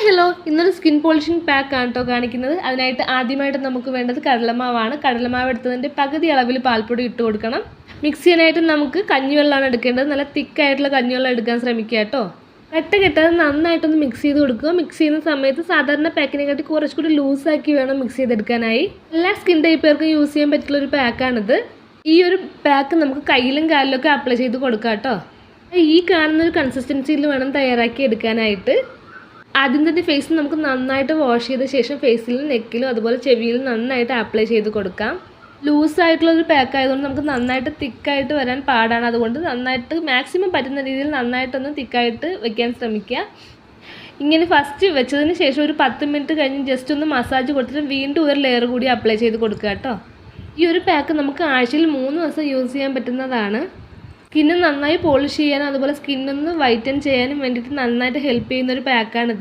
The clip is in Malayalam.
ഹലോ, ഇന്നൊരു സ്കിൻ പോളിഷിംഗ് പാക്ക് ആണ് കേട്ടോ കാണിക്കുന്നത്. അതിനായിട്ട് ആദ്യമായിട്ട് നമുക്ക് വേണ്ടത് കടലമാവാണ്. കടലമാവ് എടുത്തതിൻ്റെ പകുതി അളവിൽ പാൽപ്പൊടി ഇട്ട് കൊടുക്കണം. മിക്സ് ചെയ്യാനായിട്ട് നമുക്ക് കഞ്ഞിവെള്ളമാണ് എടുക്കേണ്ടത്. നല്ല തിക്കായിട്ടുള്ള കഞ്ഞിവെള്ളം എടുക്കാൻ ശ്രമിക്കുക കേട്ടോ. കട്ട കെട്ടാതെ നന്നായിട്ടൊന്ന് മിക്സ് ചെയ്ത് കൊടുക്കുക. മിക്സ് ചെയ്യുന്ന സമയത്ത് സാധാരണ പാക്കിനെക്കാട്ടി കുറച്ചുകൂടി ലൂസാക്കി വേണം മിക്സ് ചെയ്തെടുക്കാനായി. എല്ലാ സ്കിൻ ടൈപ്പുകാർക്കും യൂസ് ചെയ്യാൻ പറ്റുള്ള ഒരു പാക്കാണിത്. ഈ ഒരു പാക്ക് നമുക്ക് കയ്യിലും കാലിലൊക്കെ അപ്ലൈ ചെയ്ത് കൊടുക്കാം കേട്ടോ. ഈ കാണുന്നൊരു കൺസിസ്റ്റൻസിയിൽ വേണം തയ്യാറാക്കി എടുക്കാനായിട്ട്. ആദ്യം തന്നെ ഫേസ് നമുക്ക് നന്നായിട്ട് വാഷ് ചെയ്ത ശേഷം ഫേസിലും നെക്കിലും അതുപോലെ ചെവിയിലും നന്നായിട്ട് അപ്ലൈ ചെയ്ത് കൊടുക്കാം. ലൂസായിട്ടുള്ളൊരു പാക്ക് ആയതുകൊണ്ട് നമുക്ക് നന്നായിട്ട് തിക്കായിട്ട് വരാൻ പാടാണ്. അതുകൊണ്ട് നന്നായിട്ട് മാക്സിമം പറ്റുന്ന രീതിയിൽ നന്നായിട്ടൊന്ന് തിക്കായിട്ട് വെക്കാൻ ശ്രമിക്കുക. ഇങ്ങനെ ഫസ്റ്റ് വെച്ചതിന് ശേഷം ഒരു 10 മിനിറ്റ് കഴിഞ്ഞ് ജസ്റ്റ് ഒന്ന് മസാജ് കൊടുത്തിട്ട് വീണ്ടും ഒരു ലെയർ കൂടി അപ്ലൈ ചെയ്ത് കൊടുക്കുക കേട്ടോ. ഈ ഒരു പാക്ക് നമുക്ക് ആഴ്ചയിൽ 3 ദിവസം യൂസ് ചെയ്യാൻ പറ്റുന്നതാണ്. സ്കിന്ന് നന്നായി പോളിഷ് ചെയ്യാനും അതുപോലെ സ്കിന്നൊന്ന് വൈറ്റൻ ചെയ്യാനും വേണ്ടിയിട്ട് നന്നായിട്ട് ഹെൽപ്പ് ചെയ്യുന്നൊരു പാക്കാണിത്.